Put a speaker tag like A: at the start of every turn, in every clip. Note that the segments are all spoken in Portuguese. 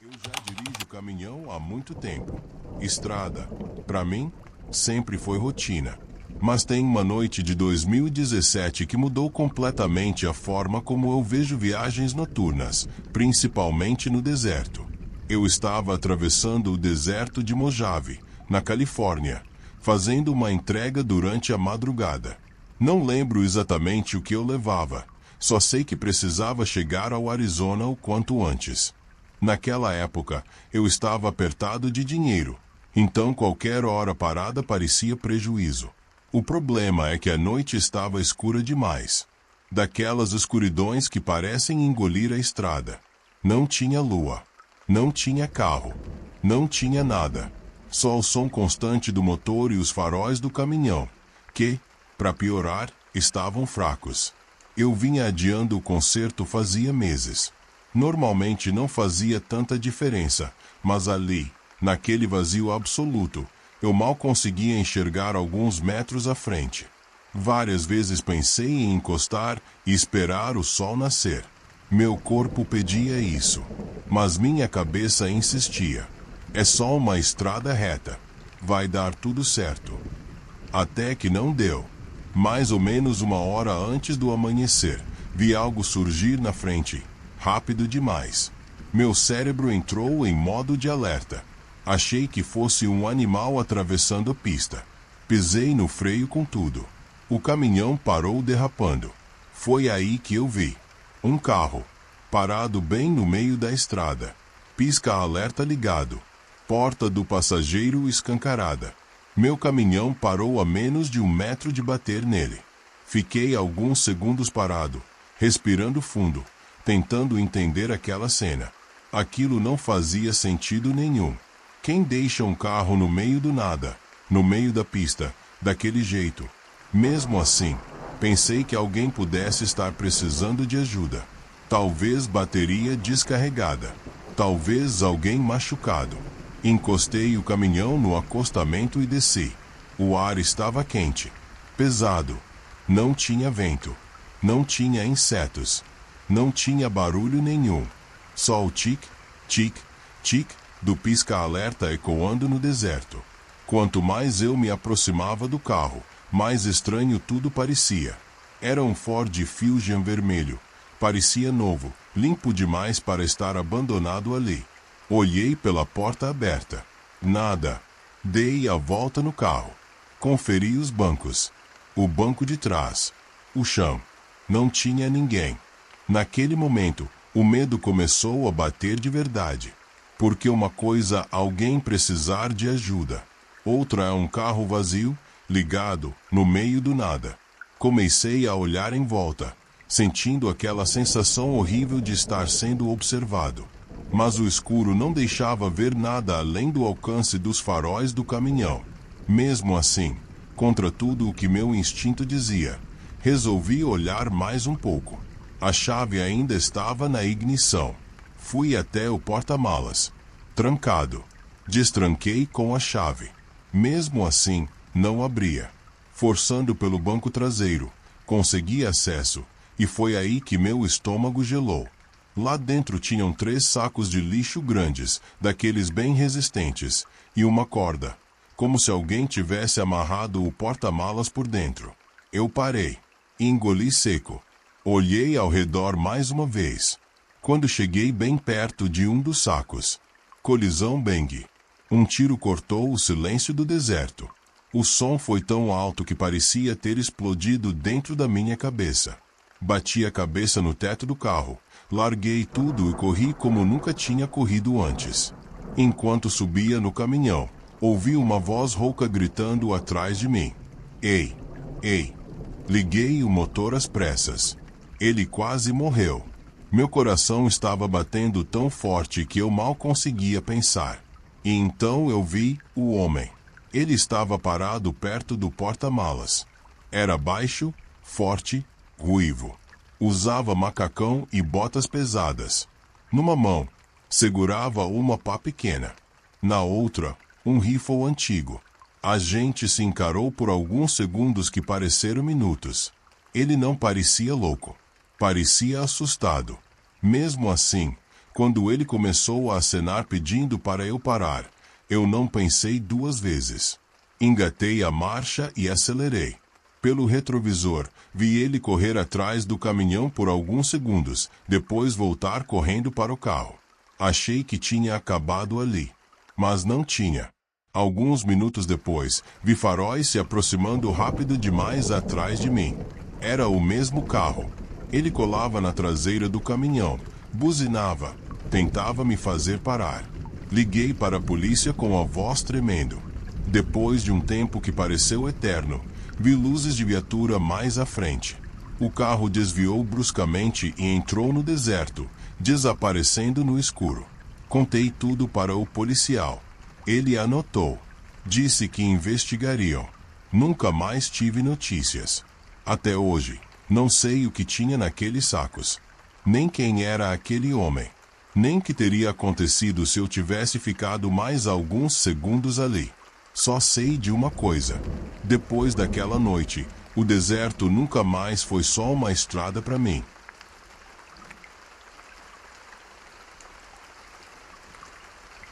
A: Eu já dirijo caminhão há muito tempo. Estrada, para mim, sempre foi rotina. Mas tem uma noite de 2017 que mudou completamente a forma como eu vejo viagens noturnas, principalmente no deserto. Eu estava atravessando o deserto de Mojave, na Califórnia, fazendo uma entrega durante a madrugada. Não lembro exatamente o que eu levava, só sei que precisava chegar ao Arizona o quanto antes. Naquela época, eu estava apertado de dinheiro, então qualquer hora parada parecia prejuízo. O problema é que a noite estava escura demais. Daquelas escuridões que parecem engolir a estrada. Não tinha lua. Não tinha carro. Não tinha nada. Só o som constante do motor e os faróis do caminhão, que, para piorar, estavam fracos. Eu vinha adiando o conserto fazia meses. Normalmente não fazia tanta diferença, mas ali, naquele vazio absoluto, eu mal conseguia enxergar alguns metros à frente. Várias vezes pensei em encostar e esperar o sol nascer. Meu corpo pedia isso, mas minha cabeça insistia. É só uma estrada reta. Vai dar tudo certo. Até que não deu. Mais ou menos uma hora antes do amanhecer, vi algo surgir na frente. Rápido demais. Meu cérebro entrou em modo de alerta. Achei que fosse um animal atravessando a pista. Pisei no freio com tudo. O caminhão parou derrapando. Foi aí que eu vi. Um carro, parado bem no meio da estrada. Pisca-alerta ligado. Porta do passageiro escancarada. Meu caminhão parou a menos de 1 metro de bater nele. Fiquei alguns segundos parado, respirando fundo, tentando entender aquela cena. Aquilo não fazia sentido nenhum. Quem deixa um carro no meio do nada, no meio da pista, daquele jeito? Mesmo assim, pensei que alguém pudesse estar precisando de ajuda. Talvez bateria descarregada. Talvez alguém machucado. Encostei o caminhão no acostamento e desci. O ar estava quente, pesado. Não tinha vento. Não tinha insetos. Não tinha barulho nenhum. Só o tic, tic, tic do pisca-alerta ecoando no deserto. Quanto mais eu me aproximava do carro, mais estranho tudo parecia. Era um Ford Fusion vermelho. Parecia novo, limpo demais para estar abandonado ali. Olhei pela porta aberta. Nada. Dei a volta no carro. Conferi os bancos. O banco de trás. O chão. Não tinha ninguém. Naquele momento, o medo começou a bater de verdade. Porque uma coisa alguém precisar de ajuda. Outra é um carro vazio, ligado, no meio do nada. Comecei a olhar em volta, sentindo aquela sensação horrível de estar sendo observado. Mas o escuro não deixava ver nada além do alcance dos faróis do caminhão. Mesmo assim, contra tudo o que meu instinto dizia, resolvi olhar mais um pouco. A chave ainda estava na ignição. Fui até o porta-malas. Trancado. Destranquei com a chave. Mesmo assim, não abria. Forçando pelo banco traseiro, consegui acesso, e foi aí que meu estômago gelou. Lá dentro tinham 3 sacos de lixo grandes, daqueles bem resistentes, e uma corda, como se alguém tivesse amarrado o porta-malas por dentro. Eu parei. Engoli seco. Olhei ao redor mais uma vez. Quando cheguei bem perto de um dos sacos. Colisão bang. Um tiro cortou o silêncio do deserto. O som foi tão alto que parecia ter explodido dentro da minha cabeça. Bati a cabeça no teto do carro. Larguei tudo e corri como nunca tinha corrido antes. Enquanto subia no caminhão, ouvi uma voz rouca gritando atrás de mim. Ei! Ei! Liguei o motor às pressas. Ele quase morreu. Meu coração estava batendo tão forte que eu mal conseguia pensar. E então eu vi o homem. Ele estava parado perto do porta-malas. Era baixo, forte, ruivo. Usava macacão e botas pesadas. Numa mão, segurava uma pá pequena. Na outra, um rifle antigo. A gente se encarou por alguns segundos que pareceram minutos. Ele não parecia louco. Parecia assustado. Mesmo assim, Quando ele começou a acenar pedindo para eu parar, eu não pensei duas vezes. Engatei a marcha e acelerei. Pelo retrovisor, vi ele correr atrás do caminhão por alguns segundos, depois voltar correndo para o carro. Achei que tinha acabado ali. Mas não tinha. Alguns minutos depois, vi faróis se aproximando rápido demais atrás de mim. Era o mesmo carro. Ele colava na traseira do caminhão, buzinava, tentava me fazer parar. Liguei para a polícia com a voz tremendo. Depois de um tempo que pareceu eterno, vi luzes de viatura mais à frente. O carro desviou bruscamente e entrou no deserto, desaparecendo no escuro. Contei tudo para o policial. Ele anotou. Disse que investigariam. Nunca mais tive notícias. Até hoje, não sei o que tinha naqueles sacos. Nem quem era aquele homem. Nem que teria acontecido se eu tivesse ficado mais alguns segundos ali. Só sei de uma coisa. Depois daquela noite, o deserto nunca mais foi só uma estrada para mim.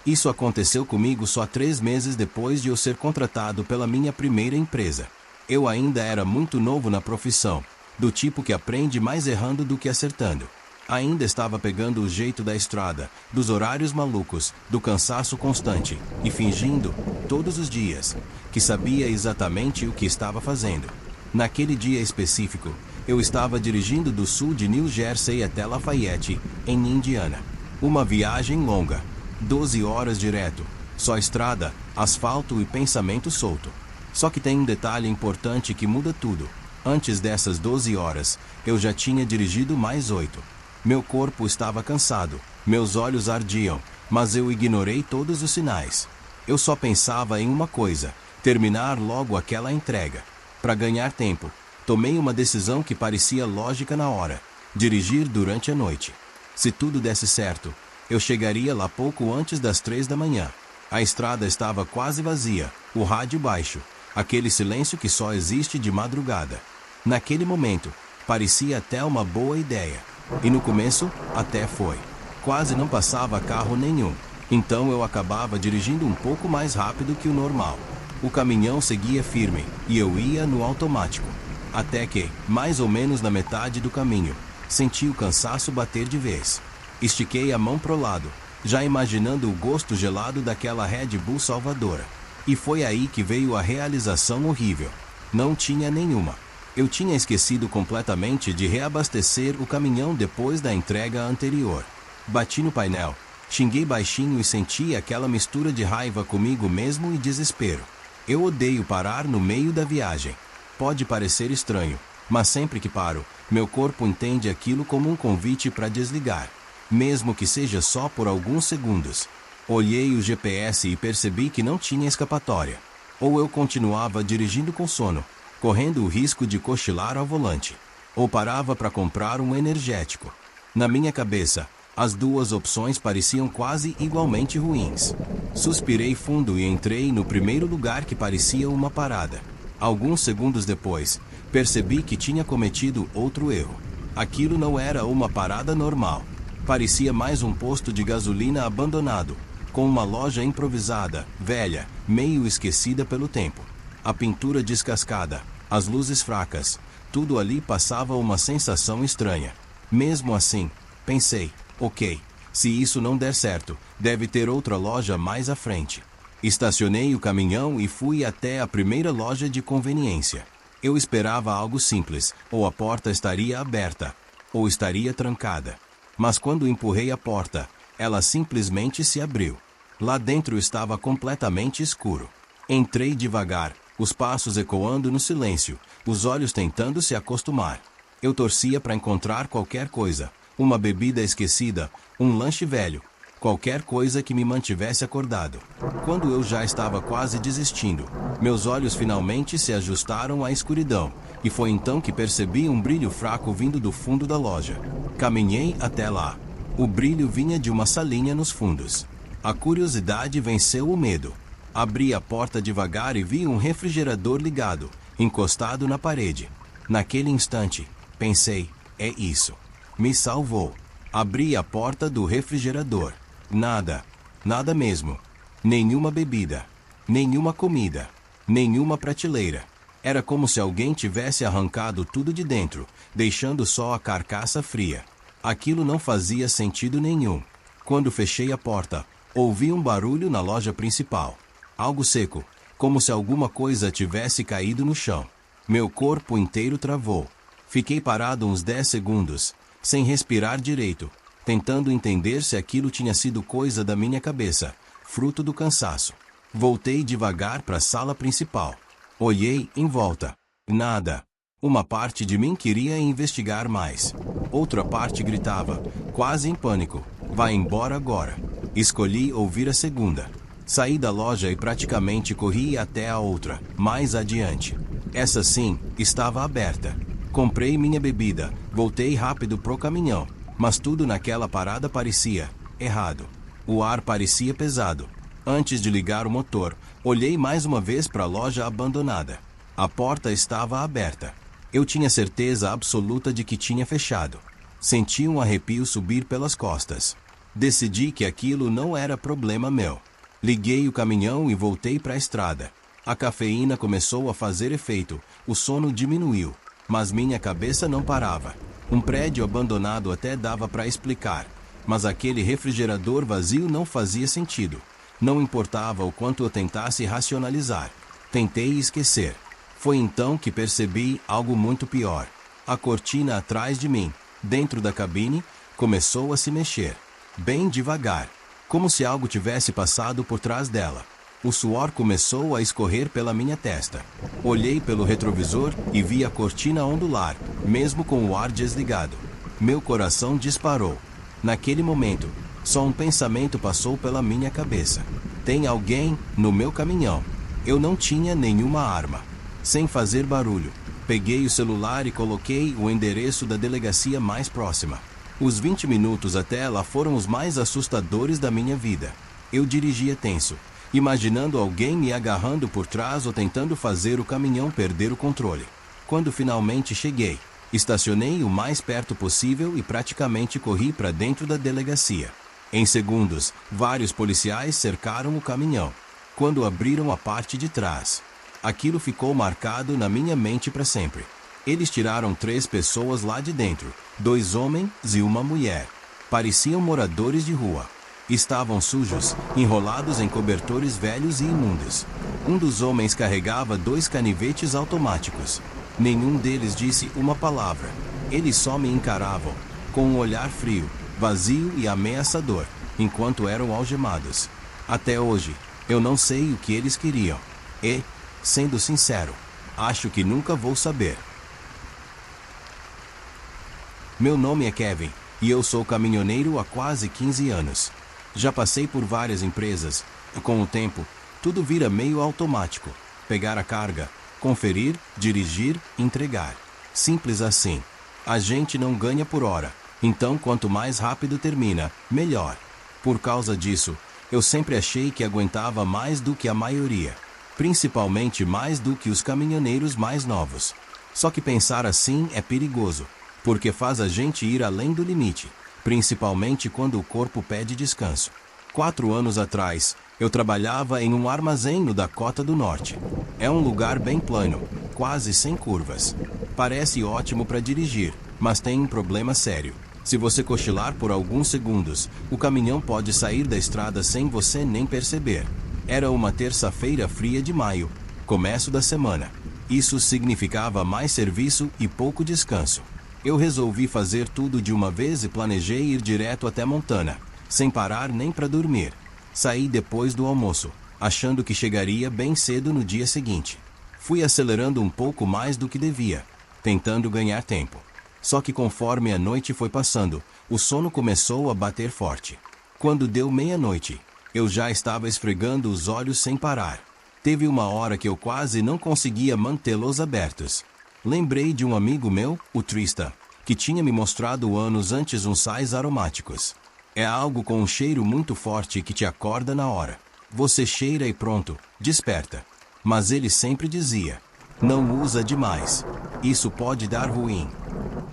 B: Isso aconteceu comigo só 3 meses depois de eu ser contratado pela minha primeira empresa. Eu ainda era muito novo na profissão, do tipo que aprende mais errando do que acertando. Ainda estava pegando o jeito da estrada, dos horários malucos, do cansaço constante, e fingindo, todos os dias, que sabia exatamente o que estava fazendo. Naquele dia específico, eu estava dirigindo do sul de New Jersey até Lafayette, em Indiana. Uma viagem longa, 12 horas direto, só estrada, asfalto e pensamento solto. Só que tem um detalhe importante que muda tudo. Antes dessas 12 horas, eu já tinha dirigido mais 8. Meu corpo estava cansado, meus olhos ardiam, mas eu ignorei todos os sinais. Eu só pensava em uma coisa: terminar logo aquela entrega. Para ganhar tempo, tomei uma decisão que parecia lógica na hora: dirigir durante a noite. Se tudo desse certo, eu chegaria lá pouco antes das 3 da manhã. A estrada estava quase vazia, o rádio baixo, aquele silêncio que só existe de madrugada. Naquele momento, parecia até uma boa ideia. E no começo, até foi. Quase não passava carro nenhum. Então eu acabava dirigindo um pouco mais rápido que o normal. O caminhão seguia firme, e eu ia no automático. Até que, mais ou menos na metade do caminho, senti o cansaço bater de vez. Estiquei a mão pro lado, já imaginando o gosto gelado daquela Red Bull salvadora. E foi aí que veio a realização horrível. Não tinha nenhuma. Eu tinha esquecido completamente de reabastecer o caminhão depois da entrega anterior. Bati no painel, xinguei baixinho e senti aquela mistura de raiva comigo mesmo e desespero. Eu odeio parar no meio da viagem. Pode parecer estranho, mas sempre que paro, meu corpo entende aquilo como um convite para desligar, mesmo que seja só por alguns segundos. Olhei o GPS e percebi que não tinha escapatória. Ou eu continuava dirigindo com sono, correndo o risco de cochilar ao volante, ou parava para comprar um energético. Na minha cabeça, as duas opções pareciam quase igualmente ruins. Suspirei fundo e entrei no primeiro lugar que parecia uma parada. Alguns segundos depois, percebi que tinha cometido outro erro. Aquilo não era uma parada normal. Parecia mais um posto de gasolina abandonado, com uma loja improvisada, velha, meio esquecida pelo tempo. A pintura descascada, as luzes fracas, tudo ali passava uma sensação estranha. Mesmo assim, pensei, ok, se isso não der certo, deve ter outra loja mais à frente. Estacionei o caminhão e fui até a primeira loja de conveniência. Eu esperava algo simples, ou a porta estaria aberta, ou estaria trancada. Mas quando empurrei a porta, ela simplesmente se abriu. Lá dentro estava completamente escuro. Entrei devagar, os passos ecoando no silêncio, os olhos tentando se acostumar. Eu torcia para encontrar qualquer coisa, uma bebida esquecida, um lanche velho, qualquer coisa que me mantivesse acordado. Quando eu já estava quase desistindo, meus olhos finalmente se ajustaram à escuridão, e foi então que percebi um brilho fraco vindo do fundo da loja. Caminhei até lá. O brilho vinha de uma salinha nos fundos. A curiosidade venceu o medo. Abri a porta devagar e vi um refrigerador ligado, encostado na parede. Naquele instante, pensei, é isso. Me salvou. Abri a porta do refrigerador. Nada. Nada mesmo. Nenhuma bebida. Nenhuma comida. Nenhuma prateleira. Era como se alguém tivesse arrancado tudo de dentro, deixando só a carcaça fria. Aquilo não fazia sentido nenhum. Quando fechei a porta, ouvi um barulho na loja principal. Algo seco, como se alguma coisa tivesse caído no chão. Meu corpo inteiro travou. Fiquei parado uns 10 segundos, sem respirar direito, tentando entender se aquilo tinha sido coisa da minha cabeça, fruto do cansaço. Voltei devagar para a sala principal. Olhei em volta. Nada. Uma parte de mim queria investigar mais. Outra parte gritava, quase em pânico, "Vai embora agora." Escolhi ouvir a segunda. Saí da loja e praticamente corri até a outra, mais adiante. Essa sim, estava aberta. Comprei minha bebida, voltei rápido pro caminhão, mas tudo naquela parada parecia errado. O ar parecia pesado. Antes de ligar o motor, olhei mais uma vez para a loja abandonada. A porta estava aberta. Eu tinha certeza absoluta de que tinha fechado. Senti um arrepio subir pelas costas. Decidi que aquilo não era problema meu. Liguei o caminhão e voltei para a estrada. A cafeína começou a fazer efeito, o sono diminuiu, mas minha cabeça não parava. Um prédio abandonado até dava para explicar, mas aquele refrigerador vazio não fazia sentido. Não importava o quanto eu tentasse racionalizar. Tentei esquecer. Foi então que percebi algo muito pior. A cortina atrás de mim, dentro da cabine, começou a se mexer. Bem devagar, como se algo tivesse passado por trás dela. O suor começou a escorrer pela minha testa. Olhei pelo retrovisor e vi a cortina ondular, mesmo com o ar desligado. Meu coração disparou. Naquele momento, só um pensamento passou pela minha cabeça. Tem alguém no meu caminhão. Eu não tinha nenhuma arma. Sem fazer barulho, peguei o celular e coloquei o endereço da delegacia mais próxima. Os 20 minutos até lá foram os mais assustadores da minha vida. Eu dirigia tenso, imaginando alguém me agarrando por trás ou tentando fazer o caminhão perder o controle. Quando finalmente cheguei, estacionei o mais perto possível e praticamente corri para dentro da delegacia. Em segundos, vários policiais cercaram o caminhão. Quando abriram a parte de trás, aquilo ficou marcado na minha mente para sempre. Eles tiraram 3 pessoas lá de dentro, 2 homens e uma mulher. Pareciam moradores de rua. Estavam sujos, enrolados em cobertores velhos e imundos. Um dos homens carregava 2 canivetes automáticos. Nenhum deles disse uma palavra. Eles só me encaravam, com um olhar frio, vazio e ameaçador, enquanto eram algemados. Até hoje, eu não sei o que eles queriam. E, sendo sincero, acho que nunca vou saber. Meu nome é Kevin, e eu sou caminhoneiro há quase 15 anos. Já passei por várias empresas, e com o tempo, tudo vira meio automático. Pegar a carga, conferir, dirigir, entregar. Simples assim. A gente não ganha por hora, então quanto mais rápido termina, melhor. Por causa disso, eu sempre achei que aguentava mais do que a maioria. Principalmente mais do que os caminhoneiros mais novos. Só que pensar assim é perigoso, porque faz a gente ir além do limite, principalmente quando o corpo pede descanso. 4 anos atrás, eu trabalhava em um armazém no Dakota do Norte. É um lugar bem plano, quase sem curvas. Parece ótimo para dirigir, mas tem um problema sério. Se você cochilar por alguns segundos, o caminhão pode sair da estrada sem você nem perceber. Era uma terça-feira fria de maio, começo da semana. Isso significava mais serviço e pouco descanso. Eu resolvi fazer tudo de uma vez e planejei ir direto até Montana, sem parar nem para dormir. Saí depois do almoço, achando que chegaria bem cedo no dia seguinte. Fui acelerando um pouco mais do que devia, tentando ganhar tempo. Só que conforme a noite foi passando, o sono começou a bater forte. Quando deu meia-noite, eu já estava esfregando os olhos sem parar. Teve uma hora que eu quase não conseguia mantê-los abertos. Lembrei de um amigo meu, o Tristan, que tinha me mostrado anos antes uns sais aromáticos. É algo com um cheiro muito forte que te acorda na hora. Você cheira e pronto, desperta. Mas ele sempre dizia, não usa demais. Isso pode dar ruim.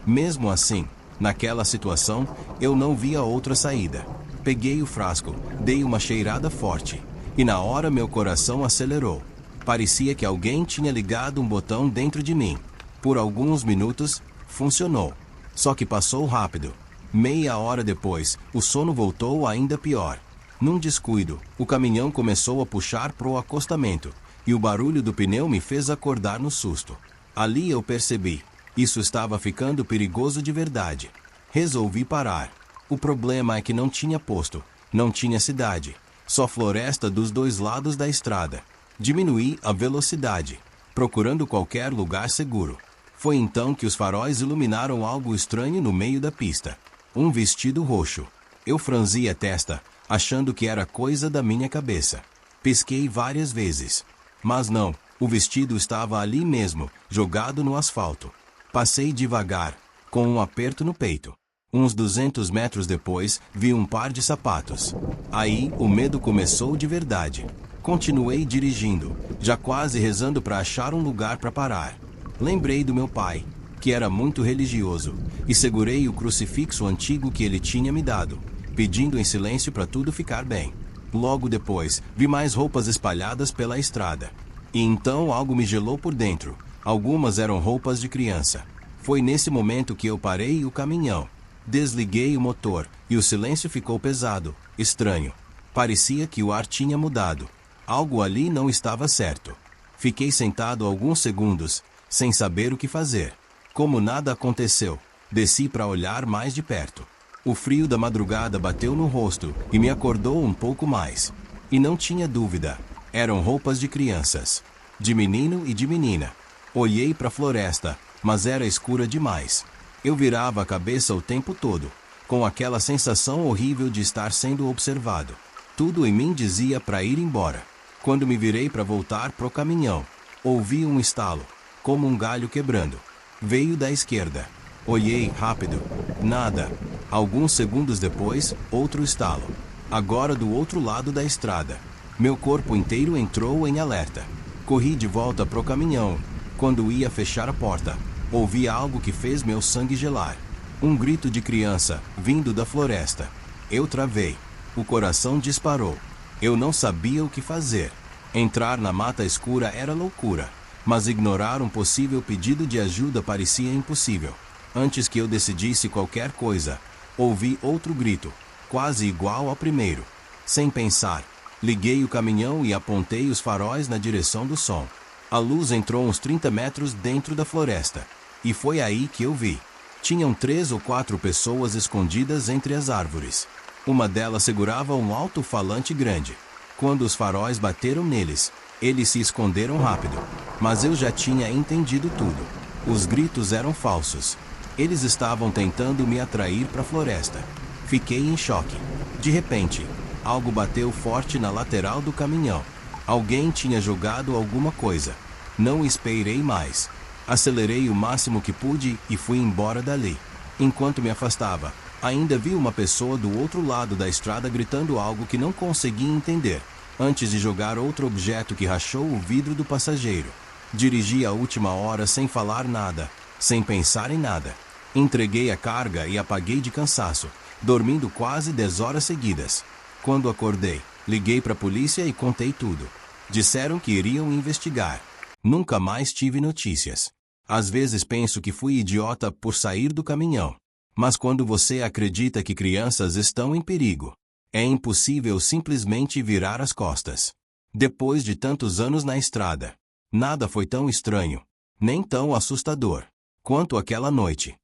B: Mesmo assim, Naquela situação, eu não via outra saída. Peguei o frasco, dei uma cheirada forte, e na hora meu coração acelerou. Parecia que alguém tinha ligado um botão dentro de mim. Por alguns minutos, funcionou. Só que passou rápido. Meia hora depois, o sono voltou ainda pior. Num descuido, o caminhão começou a puxar pro acostamento, e o barulho do pneu me fez acordar no susto. Ali eu percebi. Isso estava ficando perigoso de verdade. Resolvi parar. O problema é que não tinha posto, não tinha cidade, só floresta dos dois lados da estrada. Diminuí a velocidade, procurando qualquer lugar seguro. Foi então que os faróis iluminaram algo estranho no meio da pista. Um vestido roxo. Eu franzi a testa, achando que era coisa da minha cabeça. Pisquei várias vezes. Mas não, o vestido estava ali mesmo, jogado no asfalto. Passei devagar, com um aperto no peito. Uns 200 metros depois, vi um par de sapatos. Aí, o medo começou de verdade. Continuei dirigindo, já quase rezando para achar um lugar para parar. Lembrei do meu pai, que era muito religioso, e segurei o crucifixo antigo que ele tinha me dado, pedindo em silêncio para tudo ficar bem. Logo depois, vi mais roupas espalhadas pela estrada. E então algo me gelou por dentro. Algumas eram roupas de criança. Foi nesse momento que eu parei o caminhão. Desliguei o motor, e o silêncio ficou pesado, estranho. Parecia que o ar tinha mudado. Algo ali não estava certo. Fiquei sentado alguns segundos, sem saber o que fazer. Como nada aconteceu, desci para olhar mais de perto. O frio da madrugada bateu no rosto e me acordou um pouco mais. E não tinha dúvida, eram roupas de crianças, de menino e de menina. Olhei para a floresta, mas era escura demais. Eu virava a cabeça o tempo todo, com aquela sensação horrível de estar sendo observado. Tudo em mim dizia para ir embora. Quando me virei para voltar pro caminhão, ouvi um estalo, como um galho quebrando. Veio da esquerda. Olhei rápido. Nada. Alguns segundos depois, outro estalo. Agora do outro lado da estrada. Meu corpo inteiro entrou em alerta. Corri de volta pro caminhão. Quando ia fechar a porta, ouvi algo que fez meu sangue gelar. Um grito de criança, vindo da floresta. Eu travei. O coração disparou. Eu não sabia o que fazer. Entrar na mata escura era loucura, mas ignorar um possível pedido de ajuda parecia impossível. Antes que eu decidisse qualquer coisa, ouvi outro grito, quase igual ao primeiro. Sem pensar, liguei o caminhão e apontei os faróis na direção do som. A luz entrou uns 30 metros dentro da floresta. E foi aí que eu vi. Tinham 3 ou 4 pessoas escondidas entre as árvores. Uma delas segurava um alto-falante grande. Quando os faróis bateram neles, eles se esconderam rápido. Mas eu já tinha entendido tudo. Os gritos eram falsos. Eles estavam tentando me atrair para a floresta. Fiquei em choque. De repente, algo bateu forte na lateral do caminhão. Alguém tinha jogado alguma coisa. Não esperei mais. Acelerei o máximo que pude e fui embora dali. Enquanto me afastava, ainda vi uma pessoa do outro lado da estrada gritando algo que não consegui entender, antes de jogar outro objeto que rachou o vidro do passageiro. Dirigi a última hora sem falar nada, sem pensar em nada. Entreguei a carga e apaguei de cansaço, dormindo quase 10 horas seguidas. Quando acordei, liguei para a polícia e contei tudo. Disseram que iriam investigar. Nunca mais tive notícias. Às vezes penso que fui idiota por sair do caminhão. Mas quando você acredita que crianças estão em perigo, é impossível simplesmente virar as costas. Depois de tantos anos na estrada, nada foi tão estranho, nem tão assustador, quanto aquela noite.